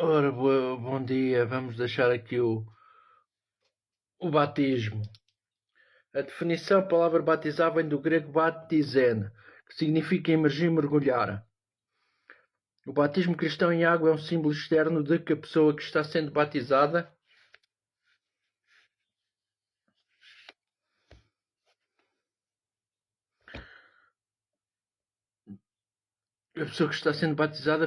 Ora, bom dia. Vamos deixar aqui o batismo. A definição, a palavra batizar vem do grego baptizen, que significa imergir, mergulhar. O batismo cristão em água é um símbolo externo de que a pessoa que está sendo batizada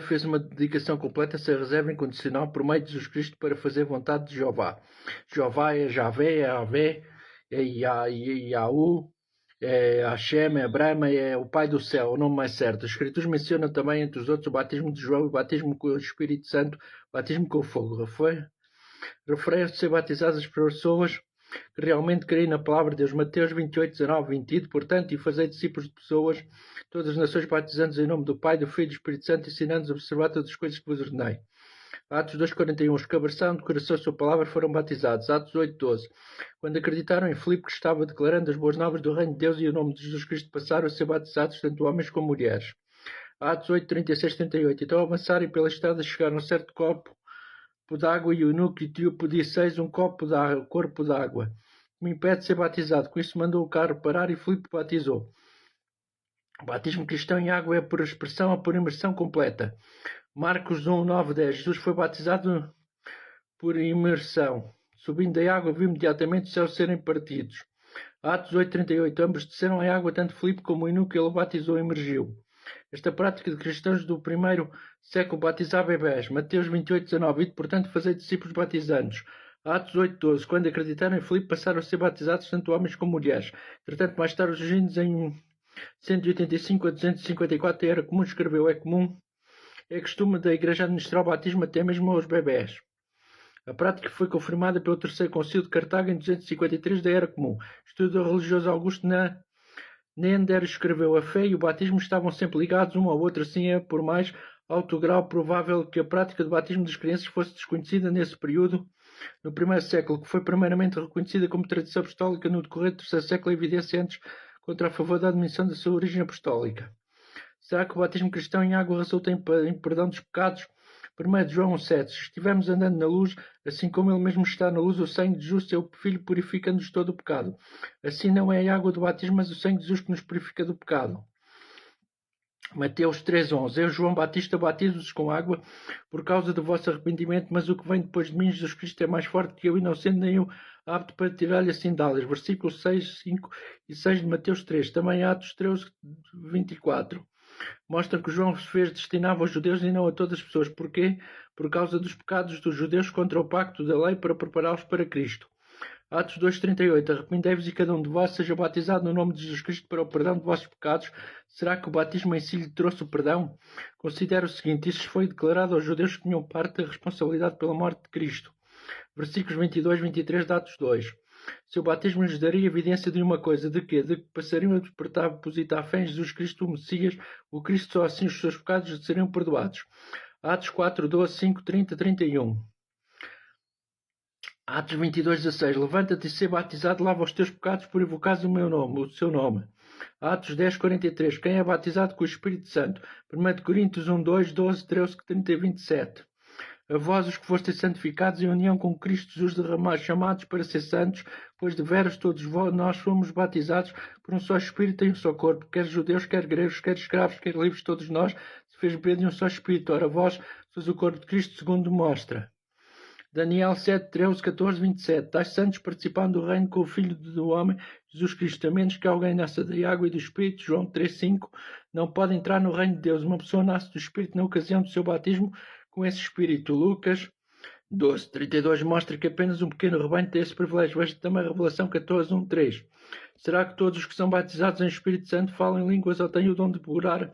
fez uma dedicação completa sem reserva incondicional por meio de Jesus Cristo para fazer a vontade de Jeová. Jeová é Javé, é Avé, é Yahu, é Hashem, é Brahma, é o Pai do Céu, o nome mais certo. As Escrituras mencionam também, entre os outros, o batismo de João, o batismo com o Espírito Santo, o batismo com o fogo. Refere-se a ser batizadas as pessoas que realmente creem na palavra de Deus. Mateus 28, 19, 20. Portanto, e fazei discípulos de pessoas, todas as nações, batizando-os em nome do Pai, do Filho e do Espírito Santo, ensinando-os a observar todas as coisas que vos ordenei. Atos 2,41. Os que abraçaram de coração a sua palavra foram batizados. Atos 8,12. Quando acreditaram em Filipe, que estava declarando as boas novas do reino de Deus e o nome de Jesus Cristo, passaram a ser batizados, tanto homens como mulheres. Atos 8, 36, 38. Então avançarem pela estrada, chegaram a um certo copo d'água, e o eunuco Etíope disse: um corpo d'água me impede de ser batizado. Com isso mandou o carro parar e Filipe batizou. O batismo cristão em água é por expressão ou por imersão completa. Marcos 1, 9, 10. Jesus foi batizado por imersão. Subindo da água, viu imediatamente os céus serem partidos. Atos 8, 38. Ambos desceram à água, tanto Filipe como o eunuco, ele o batizou e emergiu. Esta prática de cristãos do primeiro século batizar bebés. Mateus 28, 19. E, portanto, fazer discípulos batizantes. Atos 8, 12. Quando acreditaram em Filipe, passaram a ser batizados tanto homens como mulheres. Entretanto, mais tarde, os índios em 185 a 254 era comum, escreveu, é costume da Igreja administrar o batismo até mesmo aos bebés. A prática foi confirmada pelo Terceiro Concílio de Cartago em 253 da Era Comum. Estudioso religioso Augusto Neander escreveu: a fé e o batismo estavam sempre ligados um ao outro, assim é por mais alto grau provável que a prática do batismo das crianças fosse desconhecida nesse período, no primeiro século, que foi primeiramente reconhecida como tradição apostólica no decorrer do terceiro século, evidência antes contra a favor da admissão da sua origem apostólica. Será que o batismo cristão em água resulta em perdão dos pecados? 1 João 7. Se estivermos andando na luz, assim como ele mesmo está na luz, o sangue de Jesus, seu Filho, purifica-nos de todo o pecado. Assim não é a água do batismo, mas o sangue de Jesus que nos purifica do pecado. Mateus 3,11. Eu, João Batista, batizo-vos com água por causa do vosso arrependimento, mas o que vem depois de mim, Jesus Cristo, é mais forte que eu, e não sendo nem eu apto para tirar-lhe as sandálias. Versículos 6, 5 e 6 de Mateus 3. Também Atos 13, 24. Mostra que João se fez destinado aos judeus e não a todas as pessoas. Porquê? Por causa dos pecados dos judeus contra o pacto da lei para prepará-los para Cristo. Atos 2,38. Arrependei-vos e cada um de vós seja batizado no nome de Jesus Cristo para o perdão de vossos pecados. Será que o batismo em si lhe trouxe o perdão? Considere o seguinte: isso foi declarado aos judeus que tinham parte da responsabilidade pela morte de Cristo. Versículos 22 e 23 de Atos 2. Seu batismo lhes daria evidência de uma coisa: de quê? De que passariam a depositar fé em Jesus Cristo, o Messias, o Cristo, só assim os seus pecados seriam perdoados. Atos 4, 12, 5, 30, 31. Atos 22, 16. Levanta-te e sê batizado, lava os teus pecados por invocares o seu nome. Atos 10, 43. Quem é batizado com o Espírito Santo? 1 Coríntios 1, 2, 12, 13, 30 e 27. A vós, os que fostes santificados em união com Cristo Jesus derramados, chamados para ser santos, pois de veras todos nós fomos batizados por um só Espírito e um só corpo, quer judeus, quer gregos, quer escravos, quer livres, todos nós se fez beber de um só Espírito. Ora, vós sois o corpo de Cristo, segundo mostra. Daniel 7, 13, 14, 27. Tais santos participando do reino com o Filho do Homem, Jesus Cristo, a menos que alguém nasça da água e do Espírito, João 3, 5, não pode entrar no reino de Deus. Uma pessoa nasce do Espírito na ocasião do seu batismo com esse Espírito. Lucas 12, 32 mostra que apenas um pequeno rebanho tem esse privilégio. Veja também a Revelação 14, 1, 3. Será que todos os que são batizados em Espírito Santo falam em línguas ou têm o dom de orar?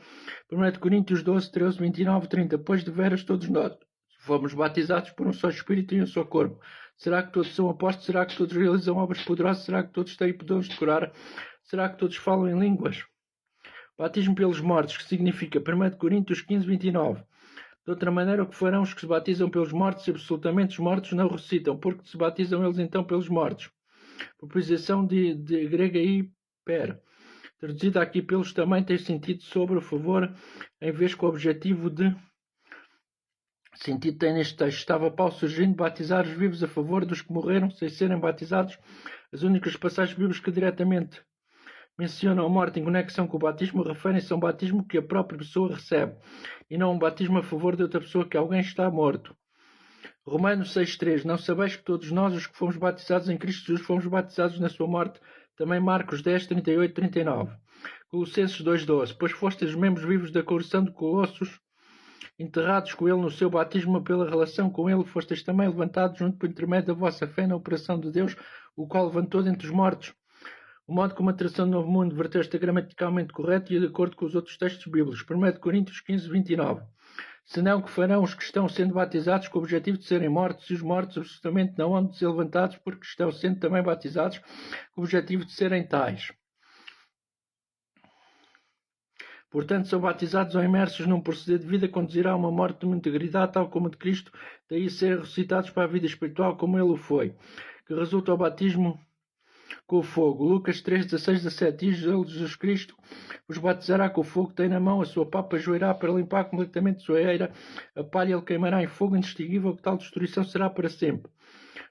1 Coríntios 12, 13, 29, 30. Pois de veras todos nós fomos batizados por um só Espírito e um só corpo. Será que todos são apóstolos? Será que todos realizam obras poderosas? Será que todos têm dons de curar? Será que todos falam em línguas? Batismo pelos mortos, que significa 1 Coríntios 15, 29. De outra maneira, o que farão os que se batizam pelos mortos? Absolutamente, os mortos não ressuscitam, porque se batizam eles então pelos mortos. Proposição de grega hiper, traduzida aqui pelos, também tem sentido sobre o favor, em vez com o objetivo de sentido tem neste texto? Estava Paulo surgindo batizar os vivos a favor dos que morreram sem serem batizados? As únicas passagens bíblicas que diretamente mencionam a morte em conexão com o batismo referem-se a um batismo que a própria pessoa recebe, e não a um batismo a favor de outra pessoa que alguém está morto. Romanos 6,3. Não sabeis que todos nós, os que fomos batizados em Cristo Jesus, fomos batizados na sua morte? Também Marcos 10, 38, 39. Colossenses 2,12. Pois fostes os membros vivos da corrupção de Colossos, enterrados com ele no seu batismo, pela relação com ele fostes também levantados junto por intermédio da vossa fé na operação de Deus, o qual levantou dentre os mortos. O modo como a tradução do Novo Mundo verteu está gramaticalmente correto e de acordo com os outros textos bíblicos. 1 Coríntios 15, 29. Senão que farão os que estão sendo batizados com o objetivo de serem mortos, e os mortos absolutamente não hão de ser levantados, porque estão sendo também batizados com o objetivo de serem tais. Portanto, são batizados ou imersos num proceder de vida que conduzirá a uma morte de uma integridade, tal como a de Cristo, daí ser ressuscitados para a vida espiritual como ele o foi, que resulta ao batismo com o fogo. Lucas 3, 16, 17 diz: Jesus Cristo os batizará com o fogo, tem na mão a sua papa, joirá para limpar completamente a sua eira, a palha ele queimará em fogo indistinguível, que tal destruição será para sempre.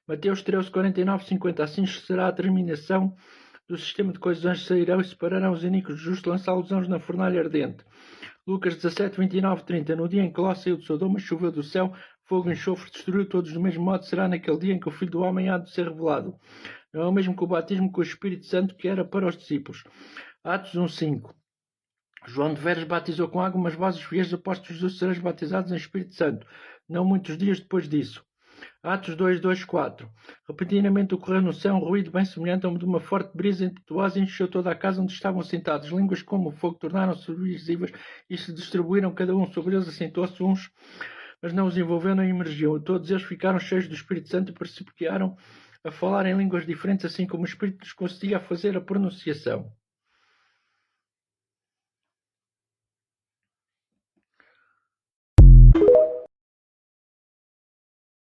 Mateus 13, 49, 50. Assim será a terminação do sistema de coisas. Os anjos sairão e separarão os iníquos dos justos, lançá-los na fornalha ardente. Lucas 17, 29, 30. No dia em que Ló saiu de Sodoma, choveu do céu, fogo e enxofre, destruiu todos do mesmo modo, será naquele dia em que o Filho do Homem há de ser revelado. Não é o mesmo que o batismo com o Espírito Santo que era para os discípulos. Atos 1:5. João de Veras batizou com água, mas vós, os fiéis apóstolos de Jesus, sereis batizados em Espírito Santo, não muitos dias depois disso. Atos 2:2-4. Repentinamente ocorreu no céu um ruído bem semelhante a de uma forte brisa impetuosa e encheu toda a casa onde estavam sentados. Línguas como o fogo tornaram-se visíveis e se distribuíram cada um sobre eles, assentou-se uns, mas não os envolveu nem emergiu. Todos eles ficaram cheios do Espírito Santo e principiaram a falar em línguas diferentes, assim como o Espírito lhes concedia a fazer a pronunciação.